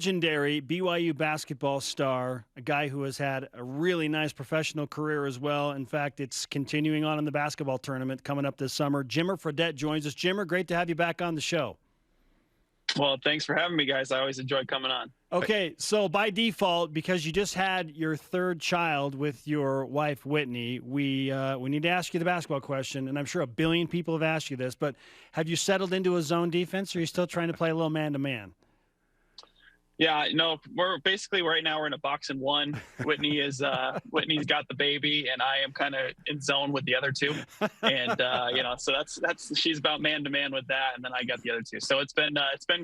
legendary BYU basketball star, a guy who has had a really nice professional career as well. In fact, it's continuing on in the basketball tournament coming up this summer. Jimmer Fredette joins us. Jimmer, great to have you back on the show. Well, thanks for having me, guys. I always enjoy coming on. Okay, so by default, because you just had your third child with your wife, Whitney, we need to ask you the basketball question, and I'm sure a billion people have asked you this, but have you settled into a zone defense, or are you still trying to play a little man-to-man? Yeah, no, we're basically right now we're in a box and one. Whitney's got the baby, and I am kind of in zone with the other two, and so that's she's about man-to-man with that, and then I got the other two. So it's been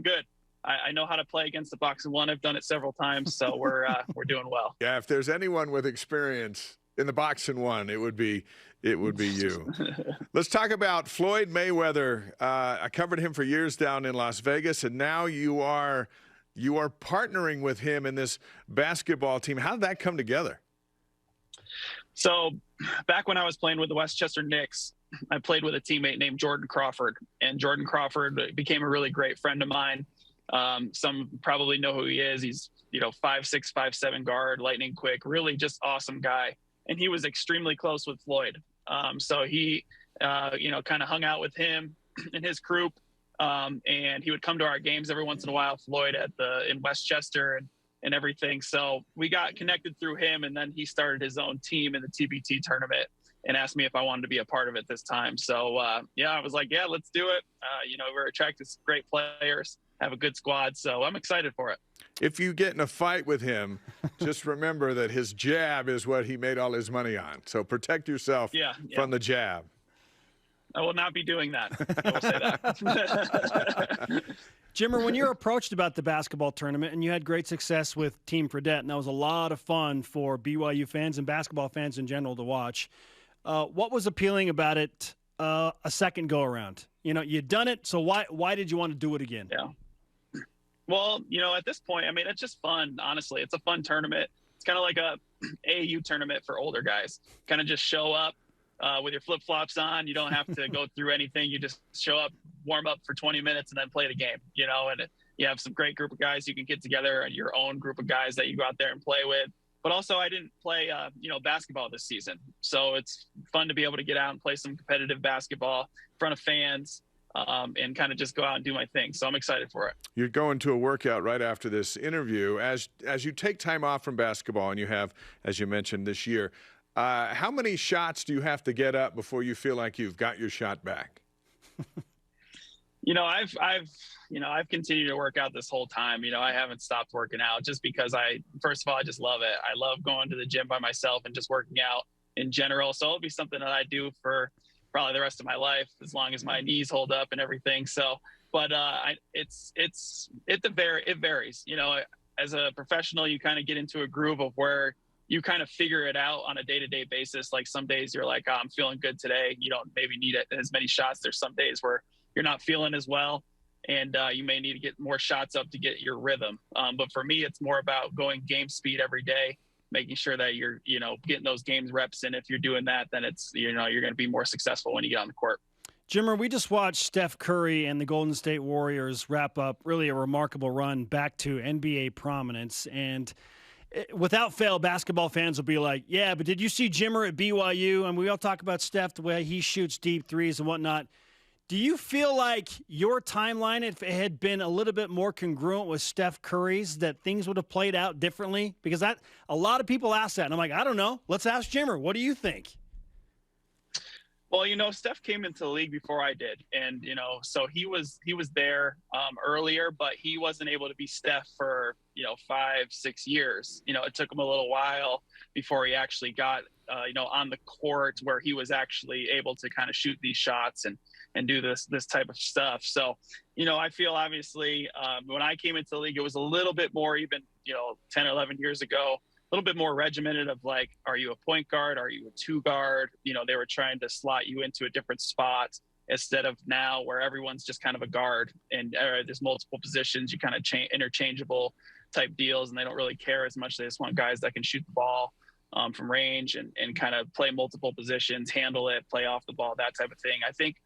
good. I know how to play against the box and one. I've done it several times, so we're doing well. Yeah, if there's anyone with experience in the box and one, it would be you. Let's talk about Floyd Mayweather. I covered him for years down in Las Vegas, and now you are partnering with him in this basketball team. How did that come together? So back when I was playing with the Westchester Knicks, I played with a teammate named Jordan Crawford, and Jordan Crawford became a really great friend of mine. Some probably know who he is. He's, 5'6", 5'7" guard, lightning quick, really just awesome guy. And he was extremely close with Floyd. So he, kind of hung out with him and his group. And he would come to our games every once in a while, Floyd in Westchester and everything. So we got connected through him, and then he started his own team in the TBT tournament and asked me if I wanted to be a part of it this time. So, I was like, yeah, let's do it. We're attracted to great players, have a good squad. So I'm excited for it. If you get in a fight with him, just remember that his jab is what he made all his money on. So protect yourself from the jab. I will not be doing that. I will say that. Jimmer, when you're approached about the basketball tournament and you had great success with Team Fredette, and that was a lot of fun for BYU fans and basketball fans in general to watch, what was appealing about it a second go-around? You'd done it, so why did you want to do it again? Yeah. Well, at this point, it's just fun, honestly. It's a fun tournament. It's kind of like a AAU tournament for older guys. Kind of just show up with your flip-flops on. You don't have to go through anything. You just show up, warm up for 20 minutes, and then play the game, and you have some great group of guys you can get together, and your own group of guys that you go out there and play with. But also, I didn't play, basketball this season. So it's fun to be able to get out and play some competitive basketball in front of fans. And kind of just go out and do my thing. So I'm excited for it. You're going to a workout right after this interview. As you take time off from basketball, and you have, as you mentioned, this year, how many shots do you have to get up before you feel like you've got your shot back? I've continued to work out this whole time. I haven't stopped working out just because first of all, I just love it. I love going to the gym by myself and just working out in general. So it'll be something that I do for probably the rest of my life, as long as my knees hold up and everything. So, but it varies. As a professional, you kind of get into a groove of where you kind of figure it out on a day-to-day basis. Like some days you're like, oh, I'm feeling good today. You don't maybe need as many shots. There's some days where you're not feeling as well, and you may need to get more shots up to get your rhythm. But for me, it's more about going game speed every day, making sure that you're, getting those games reps. And if you're doing that, then it's, you're going to be more successful when you get on the court. Jimmer, we just watched Steph Curry and the Golden State Warriors wrap up really a remarkable run back to NBA prominence. And without fail, basketball fans will be like, yeah, but did you see Jimmer at BYU? And we all talk about Steph, the way he shoots deep threes and whatnot. Do you feel like your timeline, if it had been a little bit more congruent with Steph Curry's, that things would have played out differently? Because a lot of people ask that, and I'm like, I don't know. Let's ask Jimmer. What do you think? Well, Steph came into the league before I did, and so he was there earlier, but he wasn't able to be Steph for 5-6 years. It took him a little while before he actually got on the court where he was actually able to kind of shoot these shots and do this type of stuff. So, I feel obviously when I came into the league, it was a little bit more even, 10 or 11 years ago, a little bit more regimented of like, are you a point guard? Are you a two guard? They were trying to slot you into a different spot instead of now where everyone's just kind of a guard and there's multiple positions, you kind of interchangeable type deals, and they don't really care as much. They just want guys that can shoot the ball from range and kind of play multiple positions, handle it, play off the ball, that type of thing. I think,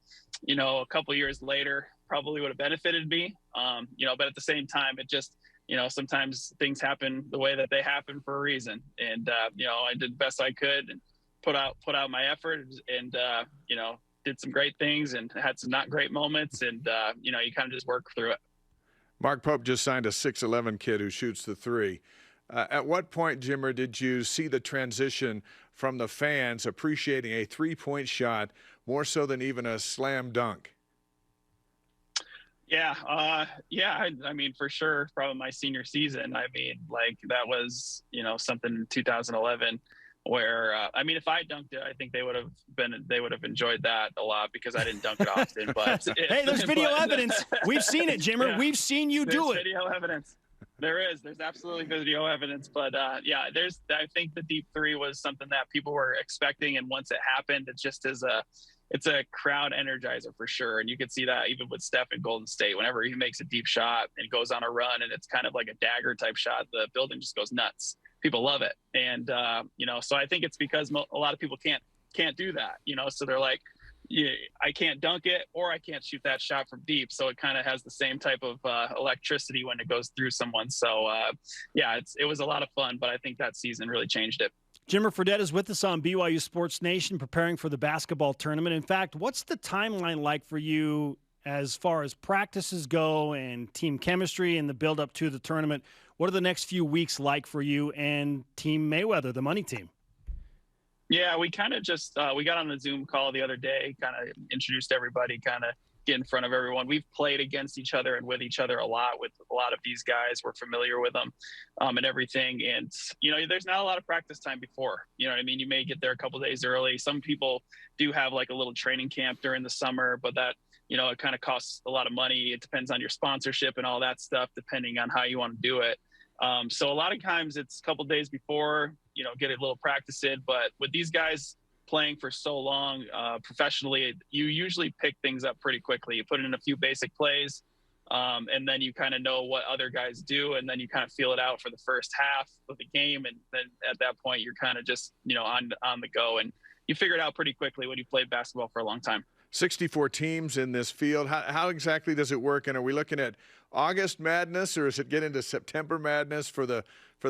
a couple of years later probably would have benefited me, but at the same time, sometimes things happen the way that they happen for a reason. And, I did the best I could and put out my effort and, did some great things and had some not great moments. And, you kind of just work through it. Mark Pope just signed a 6'11" kid who shoots the three. At what point, Jimmer, did you see the transition from the fans appreciating a three-point shot more so than even a slam dunk? Yeah. I mean, for sure, probably my senior season. I mean, like that was, something in 2011 where, if I dunked it, I think they would have enjoyed that a lot because I didn't dunk it often, but hey, there's video evidence. We've seen it, Jimmer. Yeah, we've seen you do it. Video evidence. There's absolutely video evidence, but I think the deep three was something that people were expecting. And once it happened, it just it's a crowd energizer for sure. And you can see that even with Steph in Golden State, whenever he makes a deep shot and goes on a run and it's kind of like a dagger type shot, the building just goes nuts. People love it. And, so I think it's because a lot of people can't do that, so they're like, yeah, I can't dunk it or I can't shoot that shot from deep. So it kind of has the same type of electricity when it goes through someone. So, it was a lot of fun, but I think that season really changed it. Jimmer Fredette is with us on BYU Sports Nation preparing for the basketball tournament. In fact, what's the timeline like for you as far as practices go and team chemistry and the build-up to the tournament? What are the next few weeks like for you and Team Mayweather, the money team? Yeah, we kind of just we got on a Zoom call the other day, kind of introduced everybody, kind of get in front of everyone. We've played against each other and with each other a lot with a lot of these guys. We're familiar with them and everything. And, there's not a lot of practice time before. You know what I mean? You may get there a couple days early. Some people do have like a little training camp during the summer, but that, it kind of costs a lot of money. It depends on your sponsorship and all that stuff, depending on how you want to do it. So a lot of times it's a couple days before, get a little practice in. But with these guys playing for so long professionally, you usually pick things up pretty quickly. You put in a few basic plays, and then you kind of know what other guys do, and then you kind of feel it out for the first half of the game. And then at that point, you're kind of just, on the go. And you figure it out pretty quickly when you played basketball for a long time. 64 teams in this field. How exactly does it work? And are we looking at August madness, or is it get into September madness for the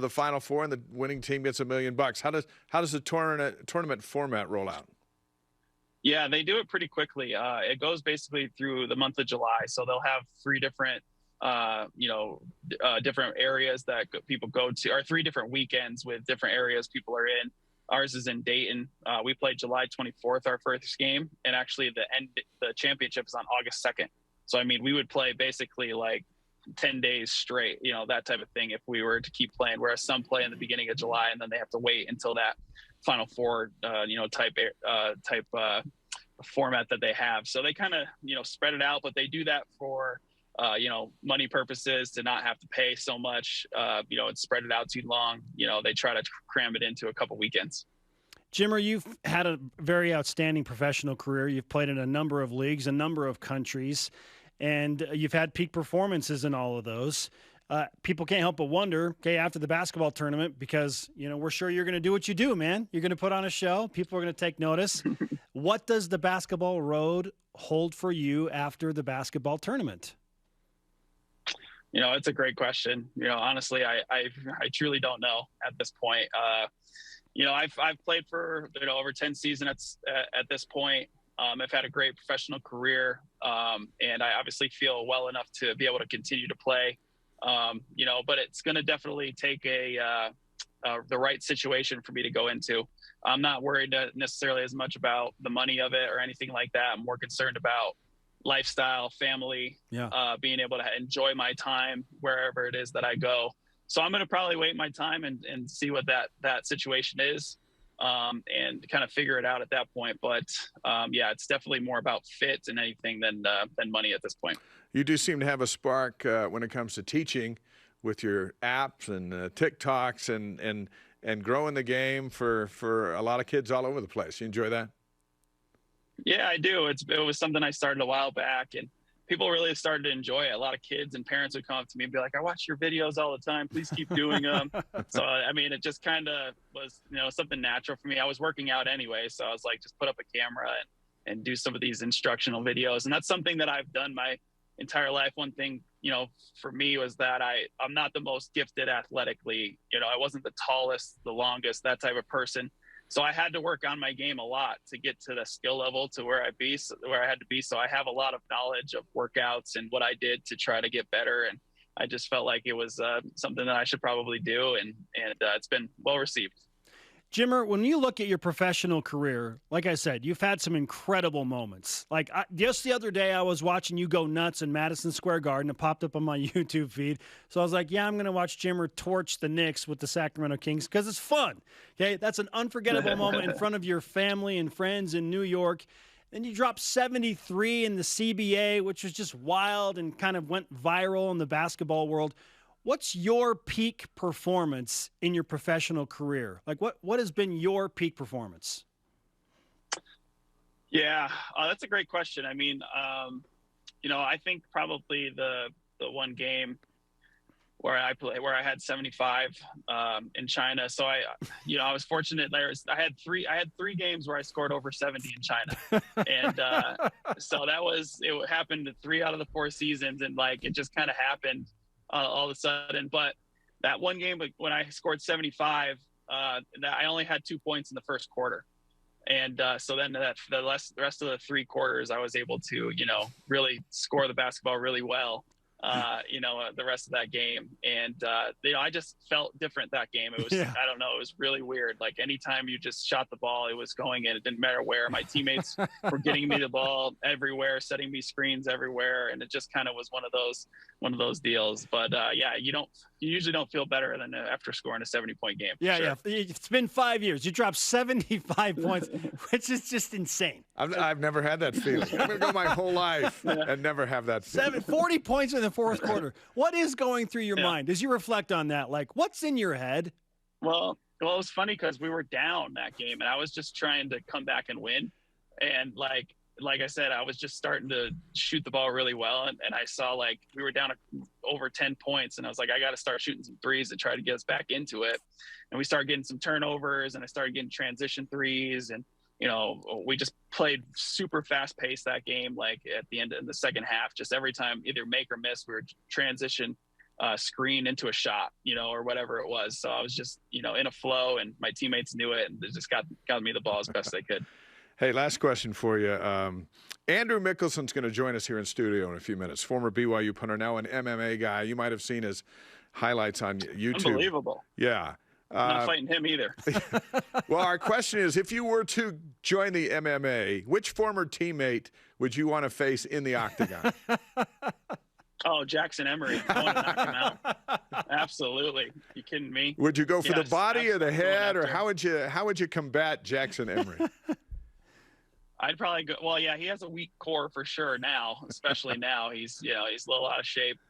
Final Four and the winning team gets $1 million? How does the tournament format roll out? Yeah, they do it pretty quickly. It goes basically through the month of July. So they'll have three different, different areas that people go to, or three different weekends with different areas people are in. Ours is in Dayton. We played July 24th, our first game, and actually the championship is on August 2nd. So, we would play basically like 10 days straight, that type of thing if we were to keep playing, whereas some play in the beginning of July and then they have to wait until that Final Four, type format that they have. So they kind of, spread it out, but they do that for, money purposes, to not have to pay so much, and spread it out too long. They try to cram it into a couple weekends. Jimmer, you've had a very outstanding professional career. You've played in a number of leagues, a number of countries, and you've had peak performances in all of those. People can't help but wonder, okay, after the basketball tournament, because, we're sure you're going to do what you do, man. You're going to put on a show. People are going to take notice. What does the basketball road hold for you after the basketball tournament? It's a great question. Honestly, I truly don't know at this point. I've played for, over 10 seasons at this point. I've had a great professional career, and I obviously feel well enough to be able to continue to play. But it's going to definitely take the right situation for me to go into. I'm not worried necessarily as much about the money of it or anything like that. I'm more concerned about lifestyle, family, being able to enjoy my time wherever it is that I go. So I'm going to probably wait my time and see what that situation is, and kind of figure it out at that point. But it's definitely more about fit and anything than money at this point. You do seem to have a spark when it comes to teaching with your apps and TikToks and growing the game for a lot of kids all over the place. You enjoy that? Yeah, I do. It was something I started a while back, and people really started to enjoy it. A lot of kids and parents would come up to me and be like, I watch your videos all the time. Please keep doing them. So, it just kind of was, something natural for me. I was working out anyway, so I was like, just put up a camera and do some of these instructional videos. And that's something that I've done my entire life. One thing, for me was that I'm not the most gifted athletically. I wasn't the tallest, the longest, that type of person. So I had to work on my game a lot to get to the skill level to where I had to be. So I have a lot of knowledge of workouts and what I did to try to get better. And I just felt like it was something that I should probably do. And it's been well received. Jimmer, when you look at your professional career, like I said, you've had some incredible moments. Like just the other day, I was watching you go nuts in Madison Square Garden. It popped up on my YouTube feed. So I was like, yeah, I'm going to watch Jimmer torch the Knicks with the Sacramento Kings because it's fun. Okay, that's an unforgettable moment in front of your family and friends in New York. Then you dropped 73 in the CBA, which was just wild and kind of went viral in the basketball world. What's your peak performance in your professional career? Like what has been your peak performance? Yeah, that's a great question. I mean, I think probably the one game where I had 75 in China. So I was fortunate. I had three games where I scored over 70 in China, and so it happened 3 out of the 4 seasons, and like it just kind of happened. All of a sudden, but that one game when I scored 75, I only had 2 points in the first quarter, and so then the rest of the 3 quarters I was able to really score the basketball really well. The rest of that game, and I just felt different that game. It was I don't know, it was really weird. Like anytime you just shot the ball, it was going in. It didn't matter where. My teammates were getting me the ball everywhere, setting me screens everywhere, and it just kind of was one of those deals. But you usually don't feel better than after scoring a 70-point game. Yeah. It's been 5 years. You dropped 75 points, which is just insane. I've never had that feeling. I'm going to go my whole life and never have that feeling. 40 points in the fourth quarter. What is going through your mind as you reflect on that? Like, what's in your head? Well, it was funny because we were down that game, and I was just trying to come back and win. And like I said, I was just starting to shoot the ball really well, and I saw like we were down over 10 points, and I was like, I got to start shooting some threes to try to get us back into it. And we started getting some turnovers, and I started getting transition threes, and we just played super fast pace that game. Like at the end of the second half, just every time either make or miss, we were transition screen into a shot, or whatever it was. So I was just, in a flow, and my teammates knew it, and they just got me the ball as best they could. Hey, last question for you. Andrew Mickelson's going to join us here in studio in a few minutes. Former BYU punter, now an MMA guy. You might have seen his highlights on YouTube. Unbelievable. Yeah. I'm not fighting him either. Well, our question is, if you were to join the MMA, which former teammate would you want to face in the octagon? Oh, Jackson Emery. I want to knock him out. Absolutely. You kidding me? Would you go for the body or the head, or how would you combat Jackson Emery? I'd probably go. Well, yeah, he has a weak core for sure now, especially now. He's a little out of shape.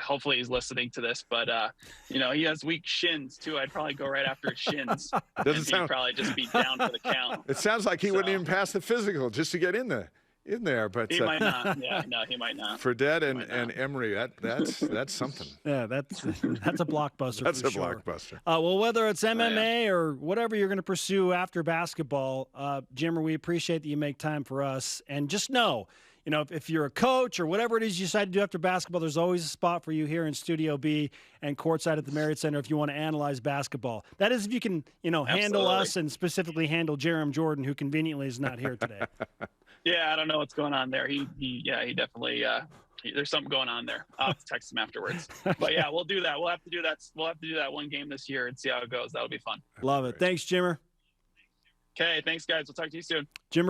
Hopefully he's listening to this, but he has weak shins too. I'd probably go right after his shins. He'd probably just be down for the count. It sounds like he wouldn't even pass the physical just to get in there, but he might not. Yeah, no, he might not. Fredette and Emery, that's something. Yeah, that's a blockbuster. That's for a sure. Blockbuster. Well, whether it's MMA or whatever you're going to pursue after basketball, Jimmer, we appreciate that you make time for us. And just know, if you're a coach or whatever it is you decide to do after basketball, there's always a spot for you here in Studio B and courtside at the Marriott Center if you want to analyze basketball. That is if you can, handle us and specifically handle Jerem Jordan, who conveniently is not here today. Yeah, I don't know what's going on there. He definitely there's something going on there. I'll have to text him afterwards. But yeah, we'll do that. We'll have to do that. We'll have to do that one game this year and see how it goes. That'll be fun. Love it. Thanks, Jimmer. Okay, thanks guys. We'll talk to you soon. Jimmer